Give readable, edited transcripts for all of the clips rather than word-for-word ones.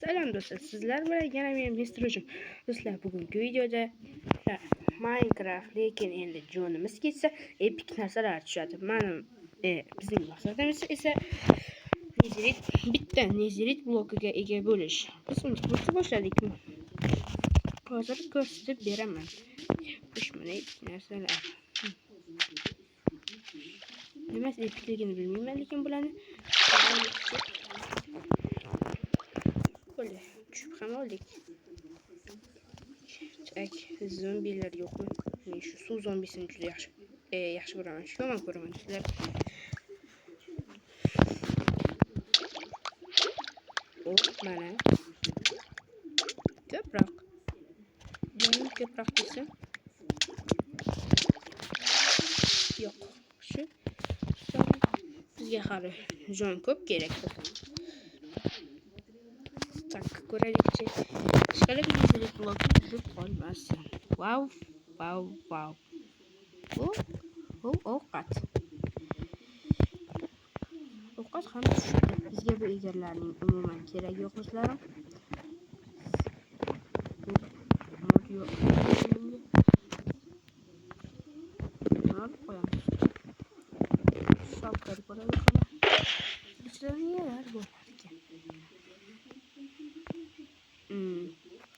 Selam do'stlar, sizlar bilan yana men Mr. Hujum. Do'stlar, bugungi videoda Minecraft, lekin endi jonimiz ketsa epik narsalar tushadi. Bizning maqsadimiz esa bitta nezirit blokiga ega bo'lish. Biz uni boshladikmi? Hozir ko'rsatib beraman. Mana epik narsalar. Nima epikligini bilmayman, lekin bularni böyle düşüp ham oldik. Zombiler yo'qmi? Men shu suv zombisini juda yaxshi ko'raman. Shu yomon ko'raman sizlar. Mana ko'proq. Jonim ko'proq desam. Yo'q. Shu bizga hali jon ko'p kerak. Tak ko'raylikchi. Ishqilib nezirit bloki buzib qolmasin. Wow. Ovqat ham tushadi. Bizga bu egarlarning umuman keragi yo'q do'stlarim.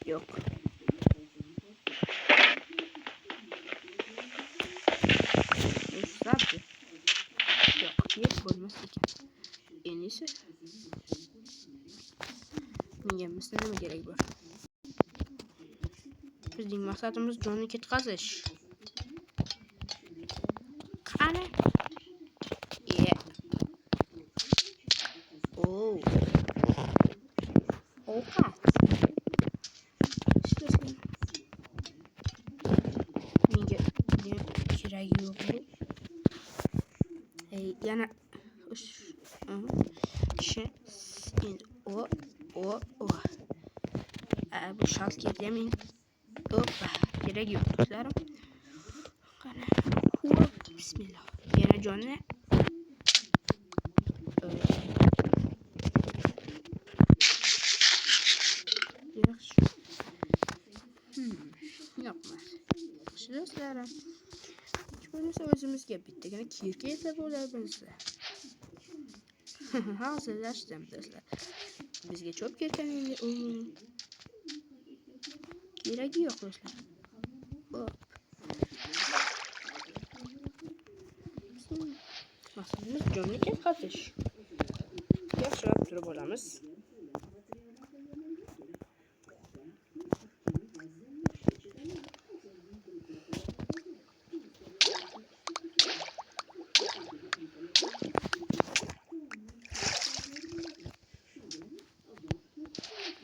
Yok. Sabri. Yok. Yer bo'lmas ekan. En iyisi. Menga nima kerak bor? Bizning maqsadimiz jonni ketqazish. Qani? Ovqat. Menga keragi yo'q. Yana bu şalterga men kerak yo'q do'stlarim. Qani. Bismillah. Yana jonni. Yaxshi. Yo'qmas. Yaxshi do'stlarim. Bo'lmasa o'zimizga bittagina kirka esa bo'ladi bizda. Hazırlaştım do'stlar. Bizga cho'p kirkaning keragi yo'q do'stlar. Maqsadimiz jonni ketqazish. Yaxshilab turib olamiz.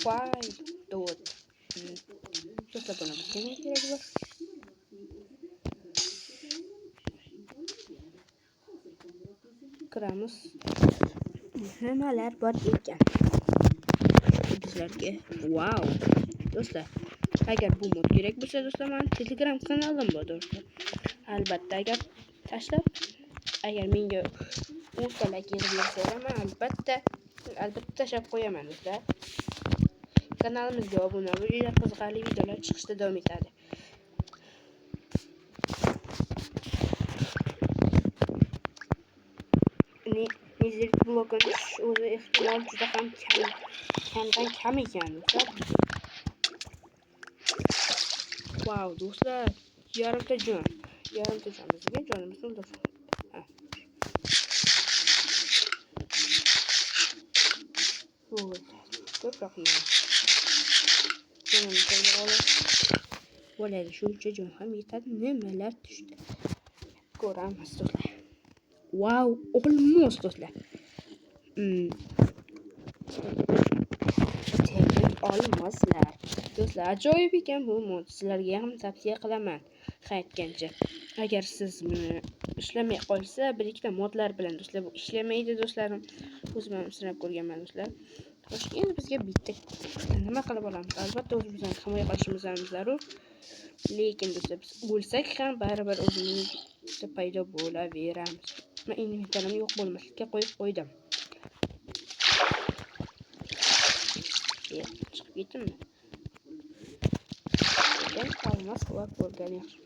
Vay, doğru. Do'stlar, buni bizga nima keragi bor? Kiramiz. Nimalar bor ekan? Bizlarga. Wow. Do'stlar, agar bu mod kerak bo'lsa do'stlar, men Telegram kanalim bor do'stlar. Albatta agar tashlab, agar menga 10 ta like yig'ib bersanglar, men albatta tashlab qo'yaman do'stlar. Kanalimizga obuna bo'ling, qiziqarli videolar chiqishda davom etadi. Nezirit blokini o'zi ehtimol juda ham kam ekan do'stlar. Wow do'stlar, yarimta jon bizga jonimizni o'ldirdi. Ko'proq bo'ladi, shuncha jon ham yetadi. Nimalar tushdi? Ko'ramiz do'stlar. Wow, olmos do'stlar. Tebrik olmoslar. Do'stlar, ajoyib ekan bu mod. Sizlarga ham tavsiya qilaman. Qaytgancha. Agar siz buni ishlamay qolsa, bir ikkita modlar bilan do'stlar, bu ishlamaydi do'stlarim. O'zim ham sinab ko'rganman do'stlar. Endi bizga bitta nima qilib olamiz? Albatta o'zimizdan himoya qilishimiz zarur. Lekin do'stlar, biz o'lsak ham baribir o'zimizda paydo bo'laveramiz. Men inventarim yo'q bo'lmaslikka qo'yib qo'ydim. Yetdimmi? Lekin olmos qilib bo'lgan yaxshi.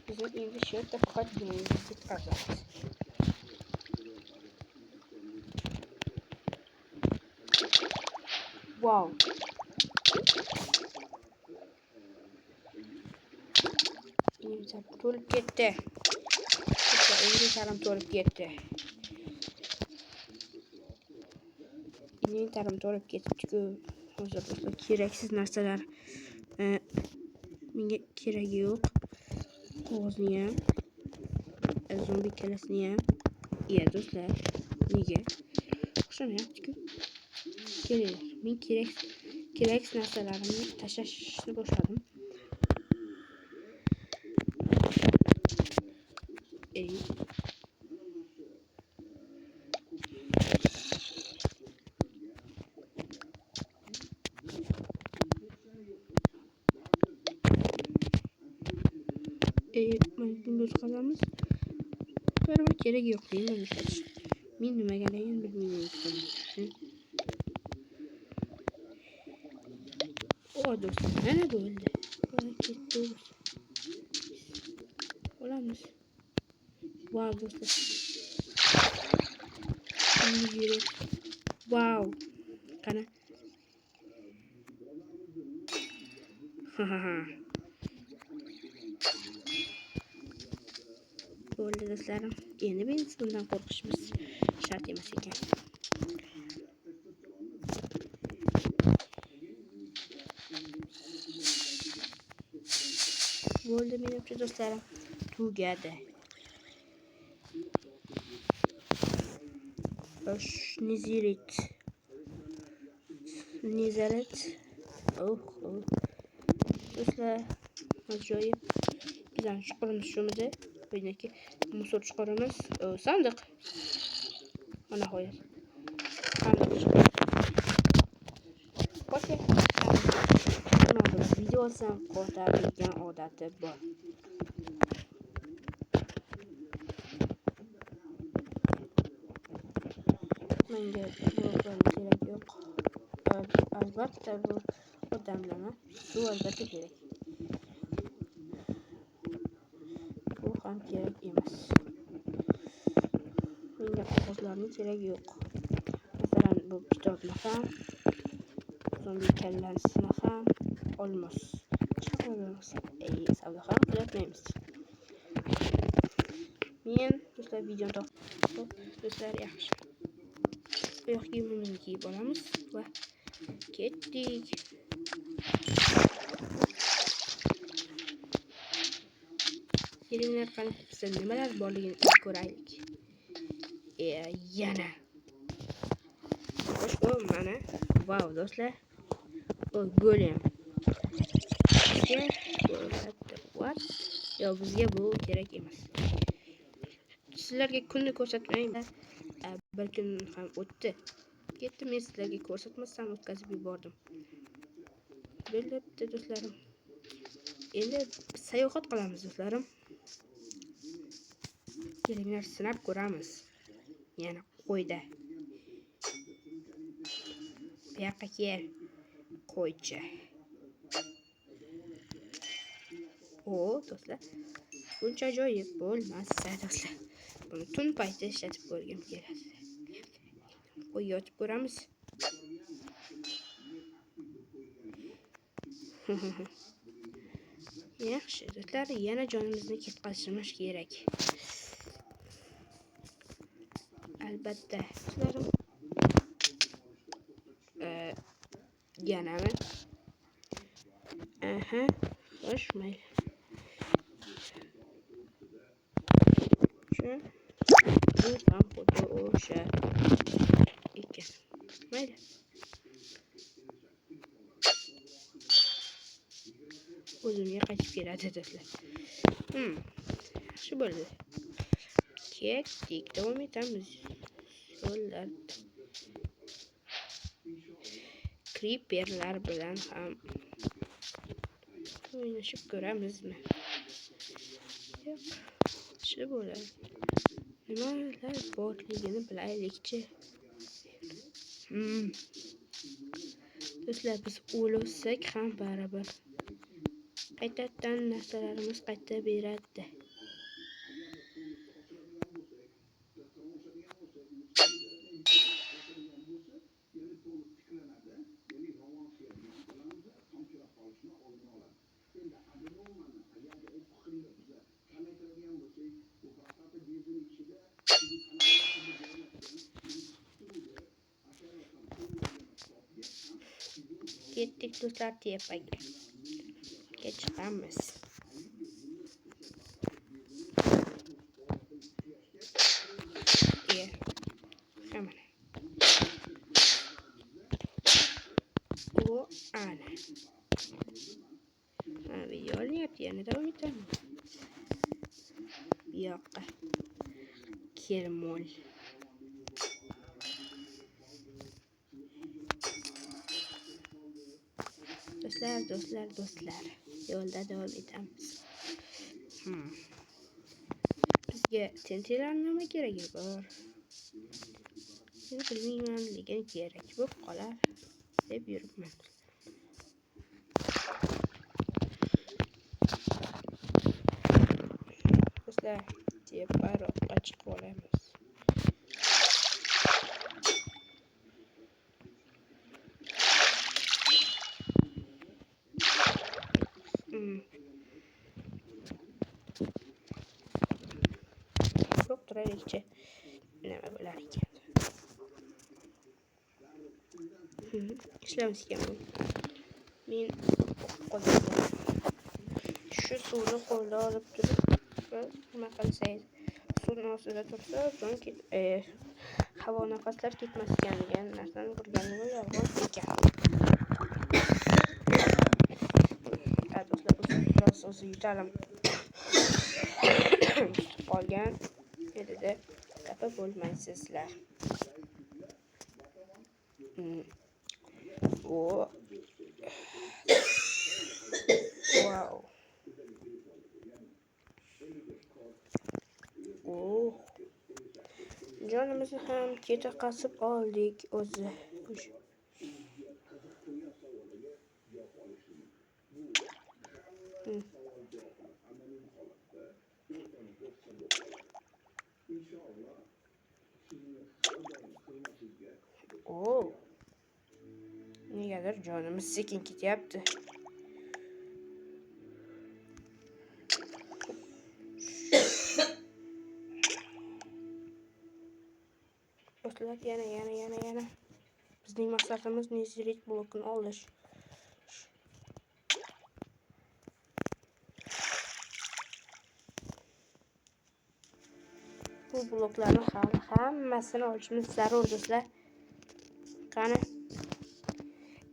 Biz endi shu yerda faqatgina ketkazamiz. Wow. İnsan to'lib ketdi. İnventarim to'lib ketdi. İnventarim to'lib ketdi-ku. Hozir boshqa keraksiz narsalar menga keragi yo'q. Qog'ozni ham, zombi kalasini ham. Iya do'stlar, nega? O'xshamayapti-ku. Kelinglar, men keraksiz narsalarimni tashlashni boshladim. Bunu qilamiz. Baribir kerak yo'q deyman. Men nimagaligini bilmayman. O do'stlar, mana bo'ldi. Ketdi. Olamiz. Wow do'stlar. Wow. Qani. Bo'ldi do'stlarim. Endi biz bundan qo'rqishimiz shart emas ekan. Bo'ldi menimcha do'stlarim. Tugadi. Nizirit. Do'stlar, ajoyib. Bizdan chiqaramiz shumida. Buyniki musor chiqaramiz. Sandiq. Mana qo'yar. Sandiq. Qo'sha. Video olsam qotadigan odati bor. Menga bloklar kerak yo'q. Albatta bu odamlarga suv albatta kerak. Bu ham kerak emas. Menga qog'ozlarning keragi yo'q. Masalan, bu kitobni ham, zombi kallasini ham olmos. Chiqaramiz. Savdo ham qilyapmiz. Men do'stlar videoni do'stlar yaxshi. Oyoq kiyimimizni kiyib olamiz va ketdik. Kelinglar, qani bizda nimalar borligini ko'raylik. Yana. Xo'sh, mana. Wow do'stlar. Golem. Yo, bizga bu kerak emas. Sizlarga kunni ko'rsatmayman. Bir kun ham o'tdi. Ketdim, men sizlarga ko'rsatmasam o'tkazib yubordim. Bo'lyapti do'stlarim. Endi sayohat qilamiz do'stlarim. Kelinglar, sinab ko'ramiz. Yana qo'yda. Bu yoqqa kel. Qo'ychi. Do'stlar. Buncha ajoyib bo'lmasa do'stlar. Buni tun payti ishlatib ko'rgim keladi. Qo'y yotib ko'ramiz. Yaxshi do'stlar, yana jonimizni ketkazishimiz kerak. Albatta do'stlarim. Yanami? Xo'sh, mayli. Bu ham xuddi o'sha ekan. Mayli. O'zimga qaytib keladi do'stlar. Yaxshi bo'ldi. Ketdik, davom etamiz. Yo'llar. Creeperlar bilan ham o'ynashib ko'ramizmi? Yo'q. Shu bo'ladi. nimalar borligini bilaylikchi. Do'stlar, biz o'lsak ham baribir qaytadan narsalarimiz qayta beradi. Ketdik do'stlar tepaga. Chiqamiz. Hemen. O ana. Video olyapti, yana davom etamiz. Bu yoqqa kelmol. Do'stlar, yo'lda davom etamiz. Bizga tentelar nima keragi bor? Men bilmayman, lekin kerak bo'lib qolar deb yuribman. Do'stlar, teparoqqa chiqib olamiz. Çok turaylikchi nima bo'lar ekan. Ishlamiz ekan bu. Men qo'lda shu suvni qo'lda olib turib, nima qilsangiz, suvning ostida tursa, so'ng havo nafaslar ketmas ekan degan narsani ko'rganim yolg'on ekan. Do'stlar, biroz o'zi yutalim. Qolgan yerida xafa bo'lmaysizlar. Wow. Jonimizni ham keta qasib oldik o'zi. Negadir jonimiz sekin ketyapti. Do'stlar, yana. Bizning maqsadimiz Netherite blokini olish. Bu bloklarni hammasini olishimiz zarur do'stlar. Qani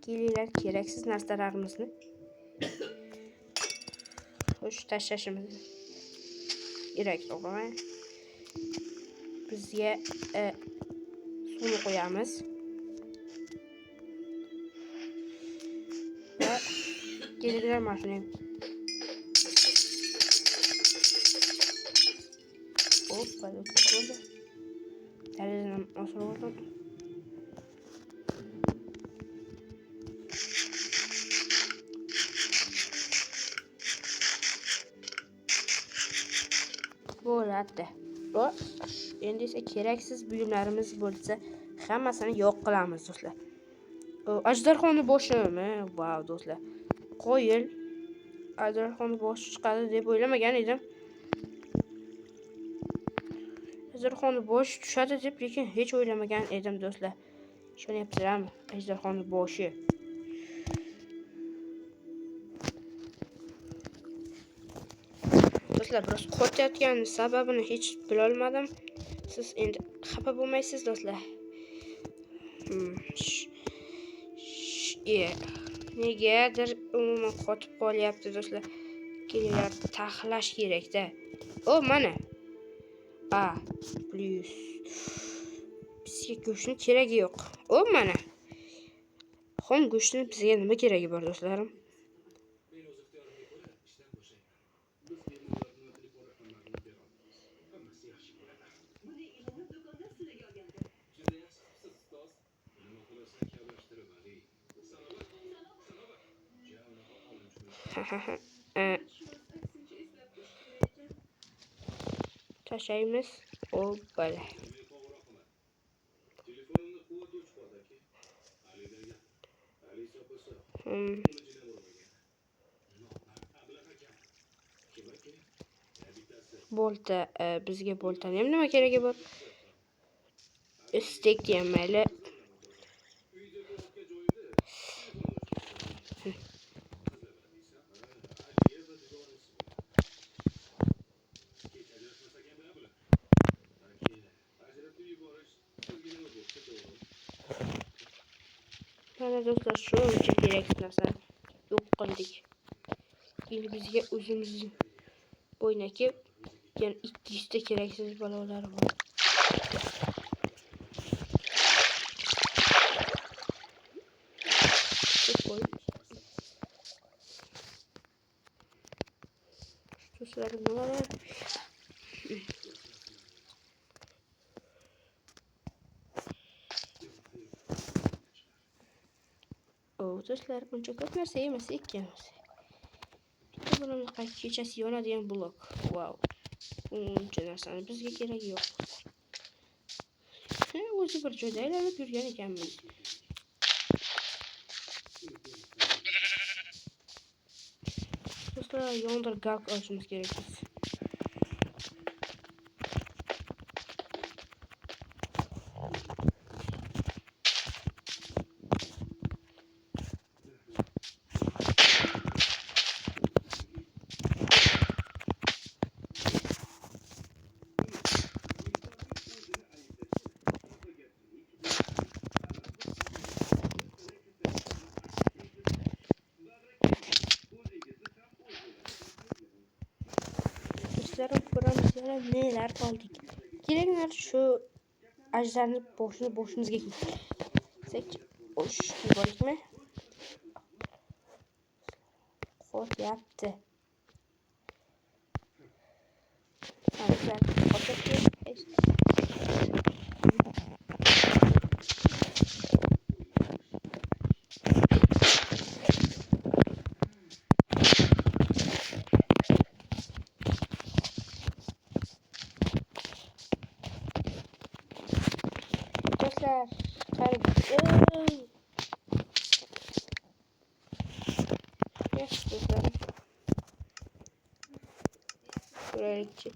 kelinglar, keraksiz narsalarimizni tashlashimiz kerak, to'g'rimi? Bizga suvni qo'yamiz va kelinglar mashina. Hoppa, bo'ldi. Darajadan osib oldim. Bo'ladi. Endi esa keraksiz buyumlarimiz bo'lsa, hammasini yo'q qilamiz do'stlar. Ajdarxonni boshimi? Wow do'stlar. Qo'yil. Ajdarxonni boshi chiqadi deb o'ylamagan edim. Ajdarxonni boshi tushadi deb lekin hech o'ylamagan edim do'stlar. Ishonyapsizlarmi? Ajdarxonni boshi. Do'stlar, biroz qotayotgan sababini hech bilolmadim. Siz endi xafa bo'lmaysiz do'stlar. Negadir umuman qotib qolyapti do'stlar. Kelinglar, taxlash kerak-da. Mana. Plus. Bizga go'shtni keragi yo'q. Mana. Xom go'shtni bizga nima keragi bor do'stlarim? tashlaymiz. Hoppala. Bolta, bizga boltani ham nima keragi bor? Istek ham mayli. Mana do'stlar, shuncha kerak narsa yo'q qildik. Endi bizga o'zimizni bo'ynaki yana 200 ta keraksiz balolar bor. Do'stlar, nimalar? Do'stlar, uncha ko'p narsa emas ekan. Bitta bunaqa kechasi yonadigan blok. Wow. Uncha narsani bizga keragi yo'q. O'zi bir joyda aylanib yurgan ekanmiz. Do'stlar, yonder gak olishimiz kerak. Buramizga nelar qoldik? Kelinglar shu ajdarni boshimizga kelsak, ush yuborikmi? Qo'ryapti. Ko'raylikchi,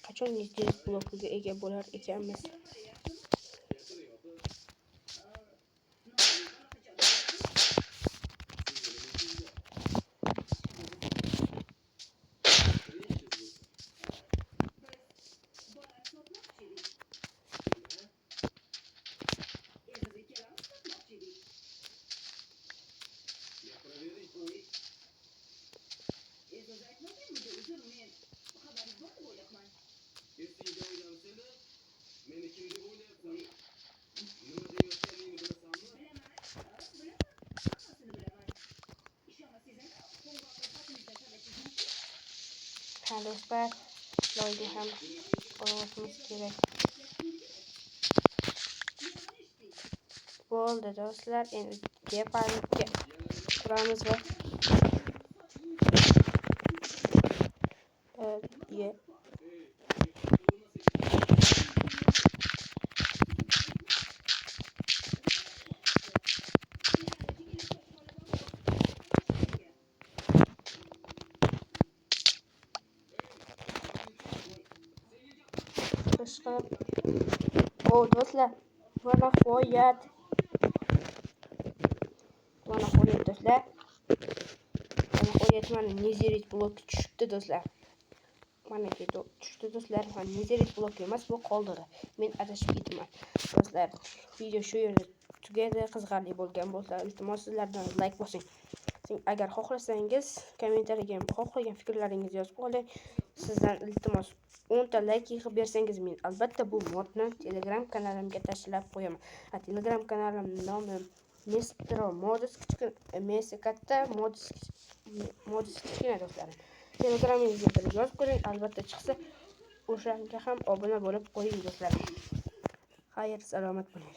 qachon nechta blokga ega bo'lar ekanmiz. Do'stlar, loyga ham olishimiz kerak. Bo'ldi do'stlar, endi departga quramiz va do'stlar, mana qo'yat do'stlar. Mana qo'yat, mana nezerit blok tushibdi do'stlar. Mana tushdi do'stlar. Mana nezerit blok emas, bu qoldiri. Men adashib ketman. Do'stlar, video shu yerda tugadi. Qiziqarli bo'lgan bo'lsa, iltimos sizlardan like bosing. Agar xohlasangiz kommentariyaga xohlagan fikrlaringizni yozib qoling. Sizdan iltimos 10 ta like yig'ib bersangiz, men albatta bu modni Telegram kanalimga tashlab qo'yaman. Telegram kanalim nomi Mr. Modus kichkina, Messi katta, Modus kichkina do'stlar. Telegramingizga yozib qo'ying, albatta chiqsa o'shanga ham obuna bo'lib qo'ying do'stlar. Xayr, salomat bo'ling.